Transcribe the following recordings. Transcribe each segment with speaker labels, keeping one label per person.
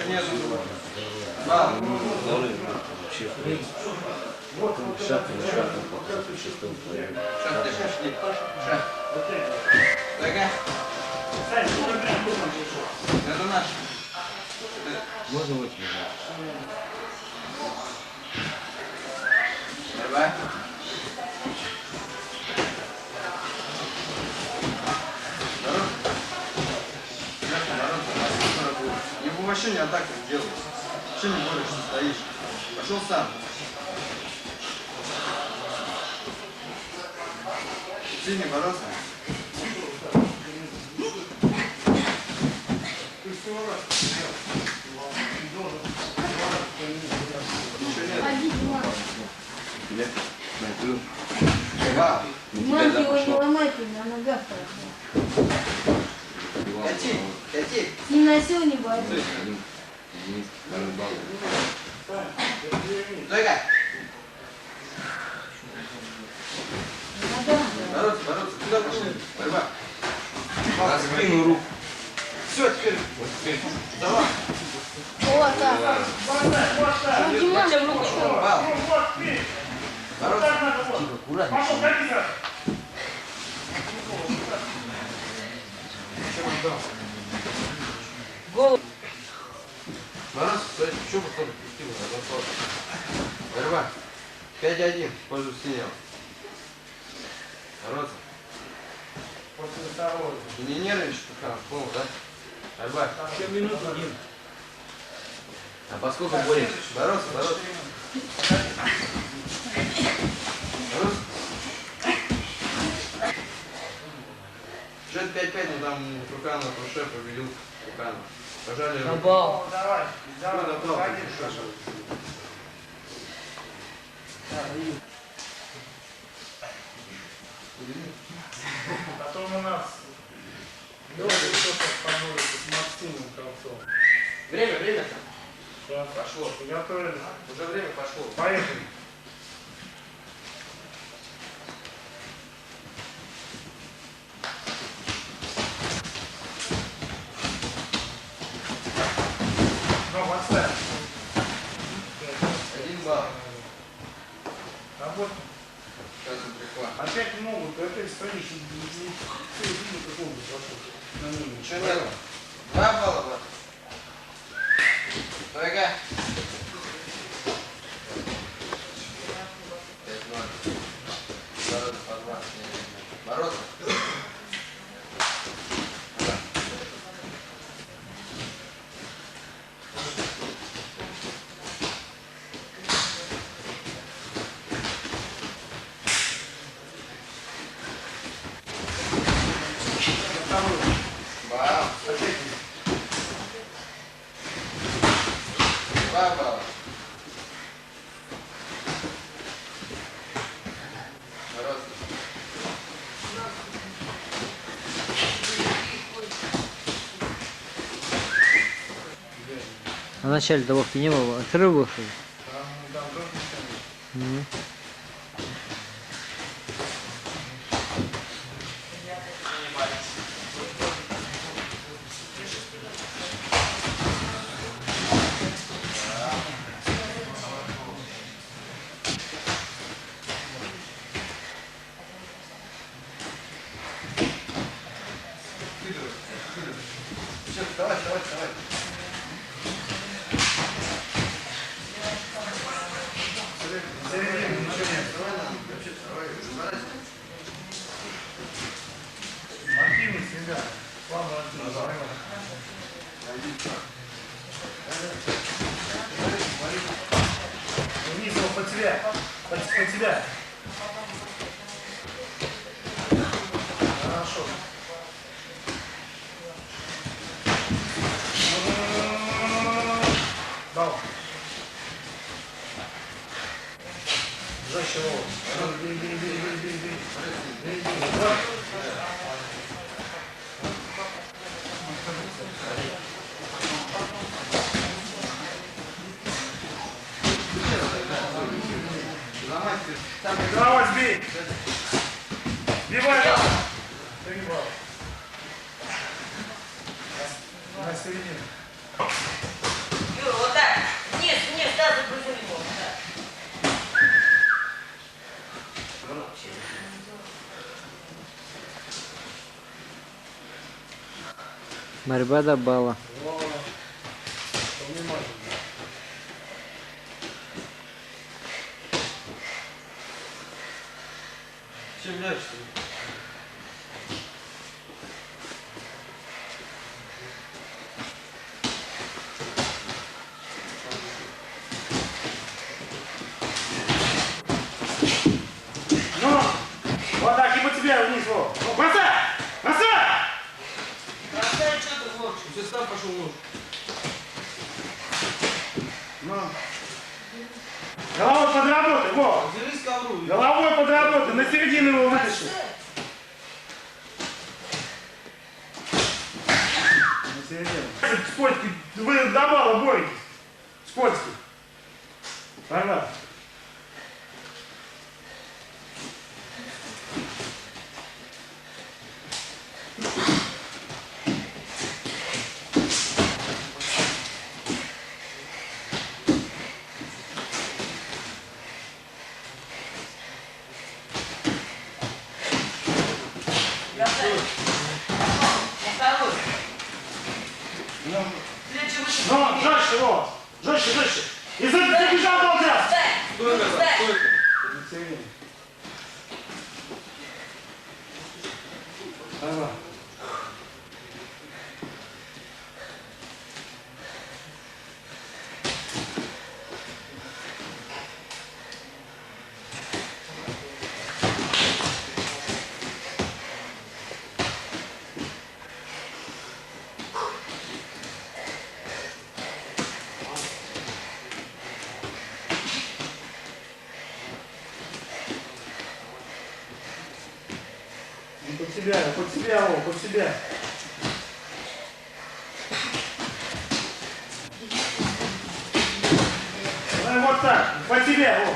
Speaker 1: Нет. Да.
Speaker 2: Шаг на шаг по шестому плане.
Speaker 1: Шаг, шаг. Ага. Это наш.
Speaker 2: Можно выйти?
Speaker 1: Давай. Его вообще не атаку сделать. Что не борешься, стоишь? Пошел сам. Сильный бороться.
Speaker 3: Мамки его не ломайте, на ногах.
Speaker 1: Кати, кати.
Speaker 3: Не носил, не боится.
Speaker 1: Стой-ка. Бороться, бороться. Куда пошли? Борьба. На спину руку. Все, теперь. Вот теперь. Давай.
Speaker 3: Вот так. Поднимаем руку.
Speaker 1: Бал. Бороться.
Speaker 3: Голову.
Speaker 1: Бороться, стой. Что потом? Борьба. 5-1 в пользу синего. Бороться. И не нервничай, пока, понял, да? Борьба.
Speaker 4: Еще минуту, Дим.
Speaker 1: А поскольку боремся? Бороться, бороться. Бороться. Счет 5-5, но там Туканов, Пруше победил Туканов. Пожали руку.
Speaker 4: Бал. Давай,
Speaker 1: Давай, давай.
Speaker 4: Потом у нас кто-то становится с Максимом Кравцовым.
Speaker 1: Время.
Speaker 4: Сейчас.
Speaker 1: Пошло.
Speaker 4: Приготовились.
Speaker 1: Уже время пошло.
Speaker 4: Поехали. Ну, отставь.
Speaker 1: 1 балл.
Speaker 4: Работа.
Speaker 1: Сейчас он прихват.
Speaker 4: Опять могут, опять стоишь, все видно, какого пошел. На нем.
Speaker 1: Ничего нет. 2 балла, брат. Стой-ка. 5-0. Бороться по 2. Бороться. Бал. 2 балла. Бороться.
Speaker 5: А в начале добавки не было, отрыв был, что ли?
Speaker 4: Там тоже ничего нет.
Speaker 1: Все, давай.
Speaker 4: Середины ничего нет. Активность всегда. План активности. Вниз его под тебя. Под тебя. Хорошо. Бал. Жестче его. Бей. Вот. Давай, сбей. Сбивай. Перебал. На середину.
Speaker 5: Борьба до балла.
Speaker 4: Повнимательнее.
Speaker 1: Чем дальше?
Speaker 4: Ну, вот так, и по тебе вниз, вот. Ну, бросай! Бросай!
Speaker 1: Бросай, что ты хочешь? Все, сам пошел нож.
Speaker 4: Ну. Головой подработай, вот.
Speaker 1: Держись ковру.
Speaker 4: Головой подработай, на середину его вытащи. На середину. Скользкий, вы до бала боретесь. Скользкий. Пожалуйста. Ну, жестче его. Жестче, жестче. И забежал ползя.
Speaker 1: Стой, назад, стой.
Speaker 4: На середину. Давай. Под себя, о, под себя. Давай вот так, под себя, о.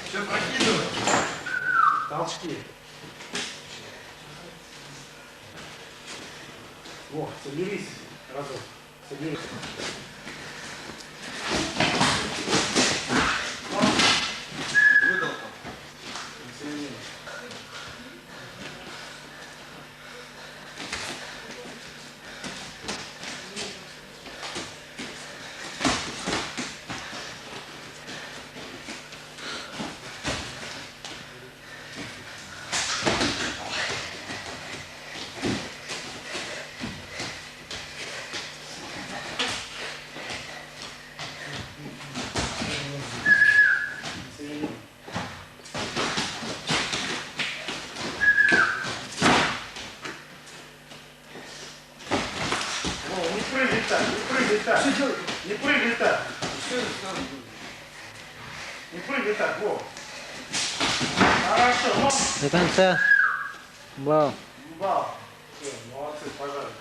Speaker 1: Все, прокидывай.
Speaker 4: Толчки. Во, соберись разок. Соберись.
Speaker 1: Выдал там.
Speaker 4: Не прыгай так, не прыгай так. Не прыгай так.
Speaker 1: Все, сразу.
Speaker 4: Не прыгай так, во. Хорошо, ну.
Speaker 5: До конца. Бал.
Speaker 4: Бал. Все, молодцы, пожалуйста.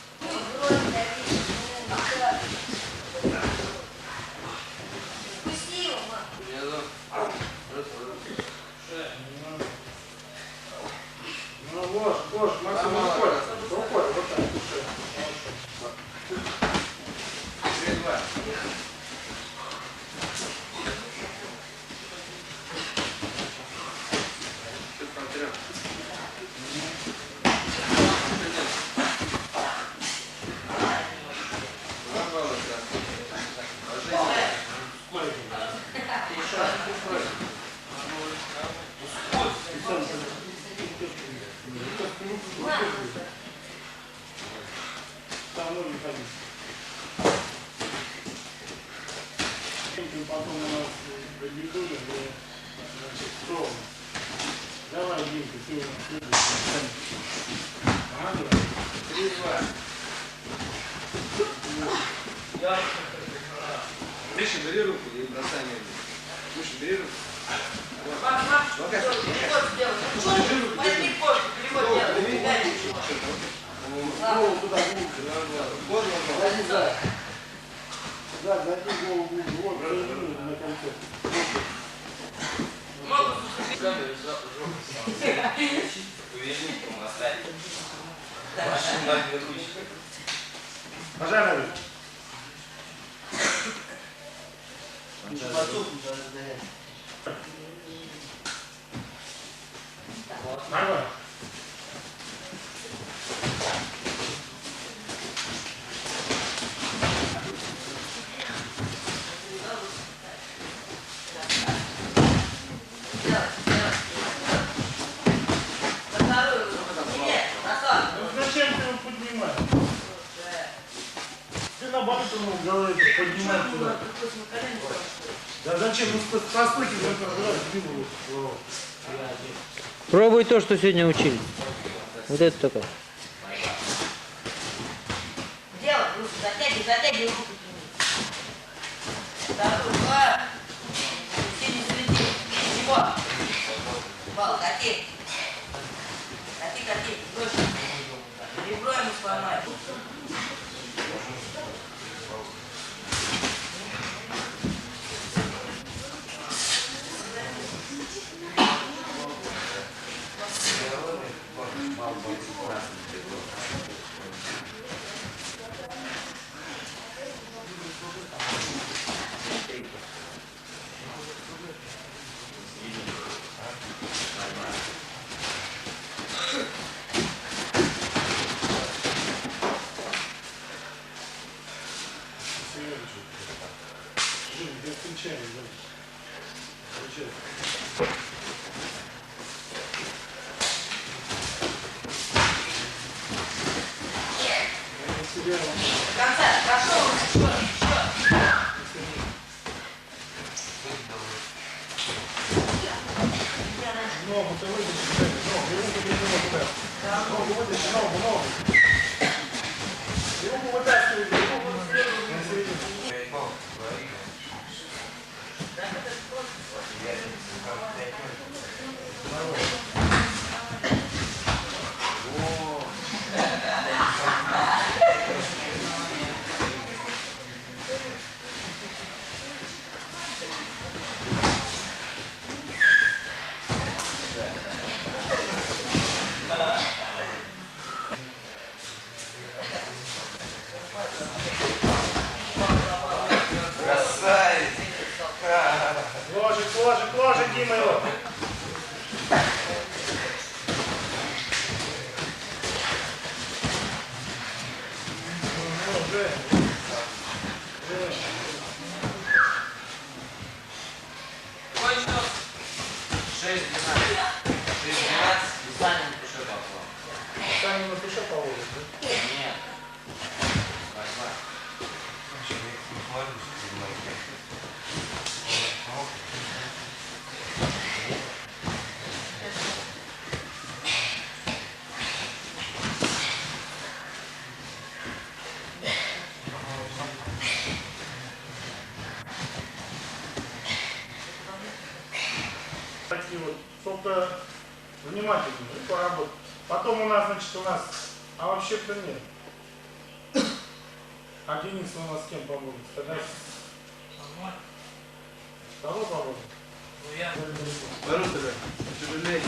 Speaker 1: Меня зовут.
Speaker 4: Ну вот, Максим, рукой, рукой, вот так.
Speaker 1: Два. Что там трёх?
Speaker 4: Со мной не ходи. Потом у нас победили, значит, что? Давай, Димка, ты у нас следующий. Ага,
Speaker 1: 3-2. Миша, бери руку и бросай мне. Миша, бери руку.
Speaker 4: голову туда глубже. Да, зайди голову глубже. Вот, на конце. Пожалуй. Нормально. Зачем ты его поднимаешь? Ты на батутном голове поднимаешь туда. Да зачем? Ну по стойке сбил.
Speaker 5: Пробуй то, что сегодня учили. Вот это только.
Speaker 6: Делай, руку затягивай руку к нему. Вторую, все не залети. Чего? Бал, кати. Кати, брось. Ребро ему сломай.
Speaker 4: Без включения,
Speaker 6: До конца, пошел, еще.
Speaker 4: Ногу ты вытащи, ногу, руку не надо. Ногу вытащи, ногу. И руку вытаскивай, руку на середину. Ложик, Дима его.
Speaker 1: Точно. 6-12. 6-12. И Саня напиши попал.
Speaker 4: Саня напиши по улице, да?
Speaker 1: Нет. Возьма.
Speaker 4: Такие вот, только внимательно и поработать. Потом у нас, а вообще-то нет. А Денис у нас с кем поможет? Тогда с кого поможет?
Speaker 1: Ну я. Беру тебя. Тяжелее.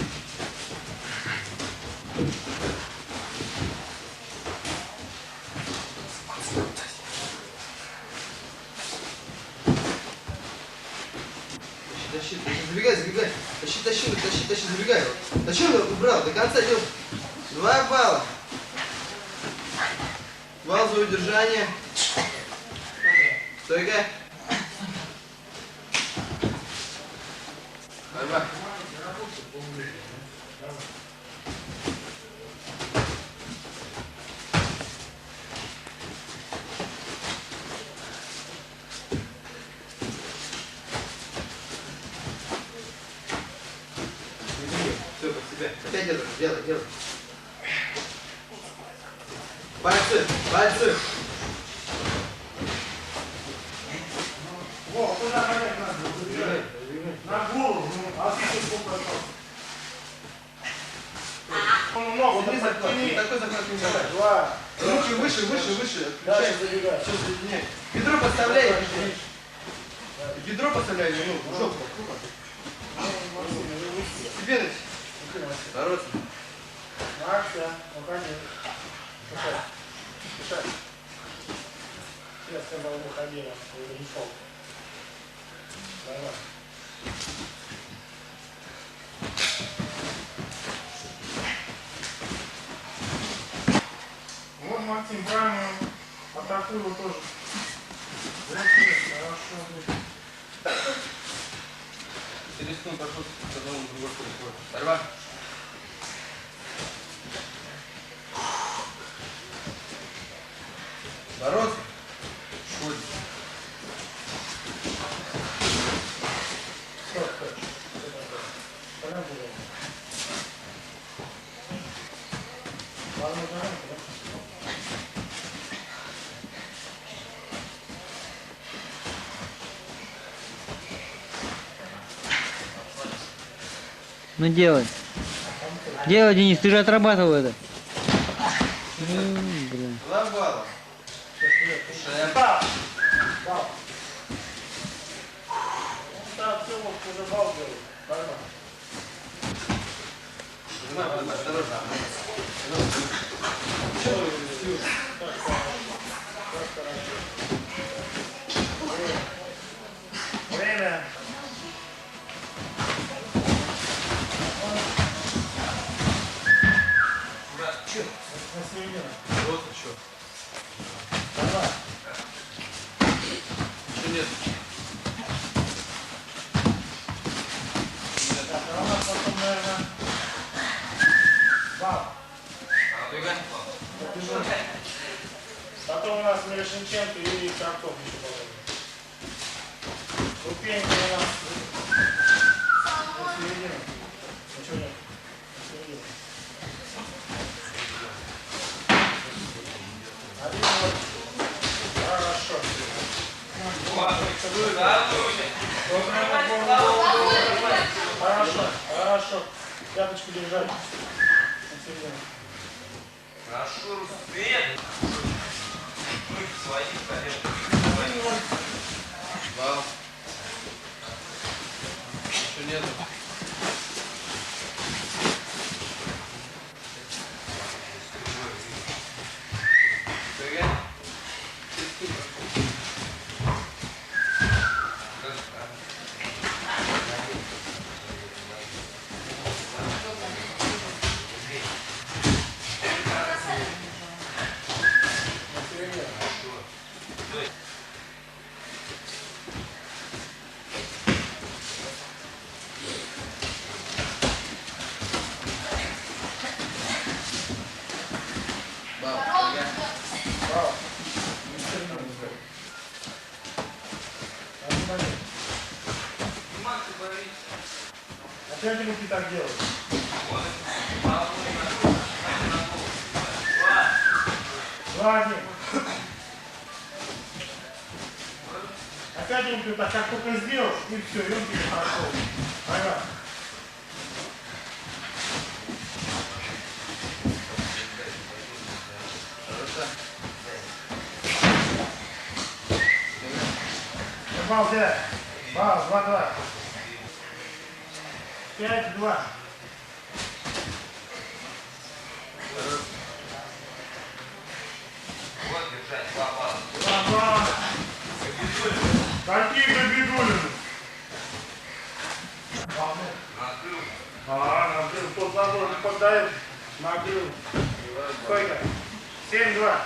Speaker 1: Тащи, забегай. Тащи, забегай. А что он убрал? До конца идем. 2 балла. Балл за удержание. Стойка. Борьба. Все, под себя. Опять делай. Пальцы.
Speaker 4: Во, куда понять надо? На голову, а ты сколько осталось? Много,
Speaker 1: Смотри,
Speaker 4: подтяни.
Speaker 1: такой захват не давай.
Speaker 4: 2.
Speaker 1: Руки выше.
Speaker 4: Дальше
Speaker 1: Включай.
Speaker 4: забегай.
Speaker 1: Все соединяй. Бедро подставляй. Бедро подставляй. Ну, жопу. Тебе носить. Бороться.
Speaker 4: Акция. Ну, конечно. Пишай. Я сказал, выходи, я не шел. Давай. Вот, Максим, правильно атакуй его тоже. Вот, хорошо.
Speaker 1: Рискнул, пошел с одного в другой сторону. Борьба. Бороться. Шутит.
Speaker 4: Стоп, стоп. Понятно, было. Ладно, понятно, да?
Speaker 5: Ну делай. Делай, Денис, ты же отрабатывал это. Блин.
Speaker 1: 2 балла. Шея.
Speaker 4: Да. Да. Да, все, вот уже бал делает. Нормально.
Speaker 1: Осторожно.
Speaker 4: Время. На середину.
Speaker 1: Вот еще.
Speaker 4: Давай.
Speaker 1: Еще нет.
Speaker 4: Так, а у нас потом, наверное, бал. Потом у нас Мирошниченко и Кравцов еще положили. Ступеньки у нас на середину. Ничего нет. На середину. Один вот. Хорошо. Хорошо, хорошо. Пяточку держать. На середину.
Speaker 1: Прошу, свет. Свои, конечно. Бал. Еще нету.
Speaker 4: Браво. Один момент. Опять руки так делают. 2-1. Опять руки так, как только сделал, и все, и он тебе хорошо. Ага. Бал 5. Бал 2-2. 5-2.
Speaker 1: Вот держать, 2 балла.
Speaker 4: 2-2. Какие Габидулины?
Speaker 1: Накрыл.
Speaker 4: Накрыл. Тот забор не поддает. Накрыл. Сколько? 7-2.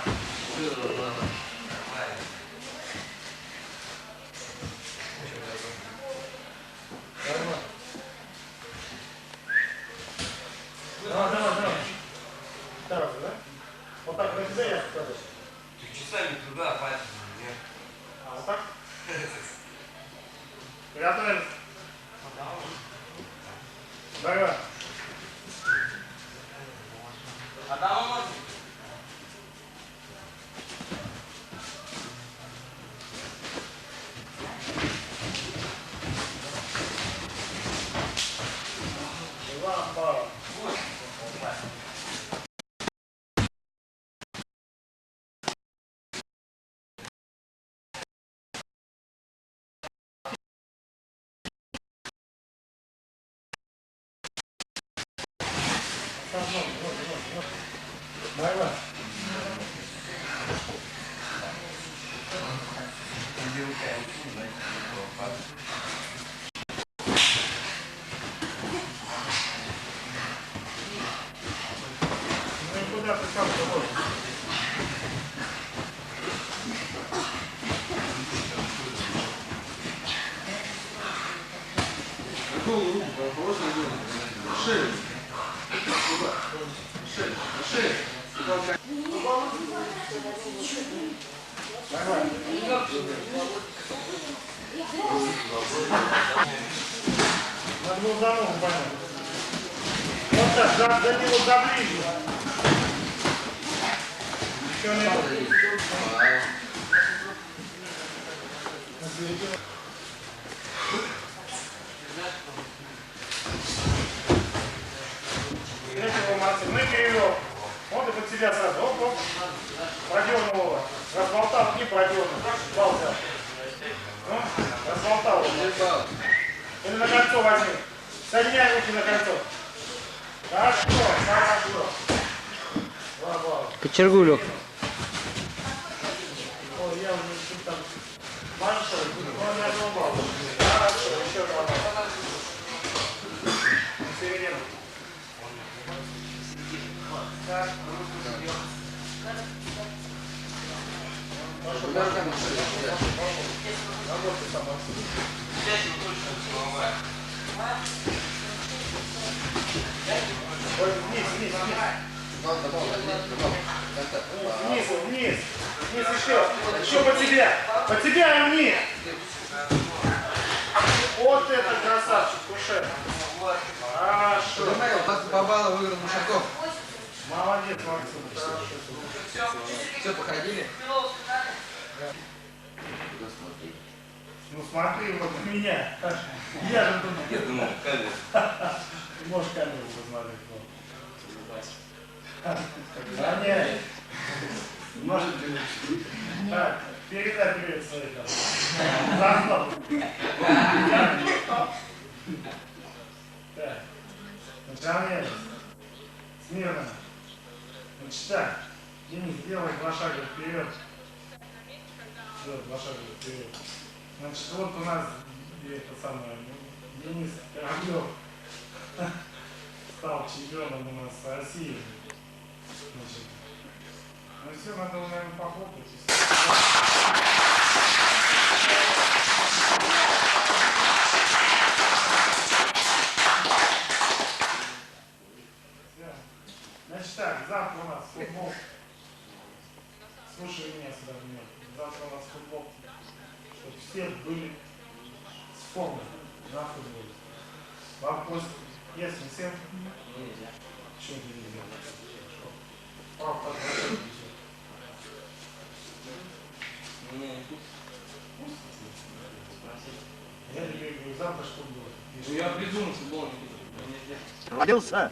Speaker 4: Давай. Второй, да? Вот так на тебя я покажу.
Speaker 1: Ты часами туда, пальцем. Нет.
Speaker 4: А вот так? Приготовились. Давай.
Speaker 1: А там он может?
Speaker 4: Два балла. Давай.
Speaker 1: Какую руку? Просто идем. Шею. Туда. Шею. Шею.
Speaker 4: Давай. Надо было за ногу понять. Вот так, за него заближе. Еще не было. Мы перевел. Он и под себя сразу. Оп, оп. Продернул его. Разболтал, не продернул. Бал взял. Ну, разболтал его. Или на кольцо возьми. Соединяй руки на кольцо. Хорошо, хорошо. Два балла.
Speaker 5: Кочергу лег.
Speaker 4: Ой, я уже чуть там большой. Он не одного балла. Хорошо, еще два балла. Середину. Так. Работай сама. Ой, вниз, вниз, вниз. Вниз, вниз. Вниз еще. Еще по тебе. По тебе и вниз. Вот это красавчик, Кушер. Хорошо.
Speaker 1: По баллу выиграл Мушаков.
Speaker 4: Молодец, Максим. Хорошо.
Speaker 1: Все, походили?
Speaker 4: Ну смотри вот на меня. Я же тут.
Speaker 1: Я думал, камера.
Speaker 4: Ты можешь камеру посмотреть. Гоняй. Может быть. Так, передай привет своей там. Так. Начинаем. Смирно. Значит так. Денис, делай 2 шага вперед. Все, 2 шага вперед. Значит, вот у нас это самое, Денис Кораблев стал чемпионом у нас России. Значит, ну все, надо, наверное, похлопать. Значит так, завтра у нас футбол. Слушай меня сюда внимательно. Завтра у нас футбол. Чтобы все были с формой на футболе. Вопрос, если всем нельзя. Почему нельзя? Папа, я тебе говорю, завтра что будет?
Speaker 1: Я придумал футбол.
Speaker 7: Родился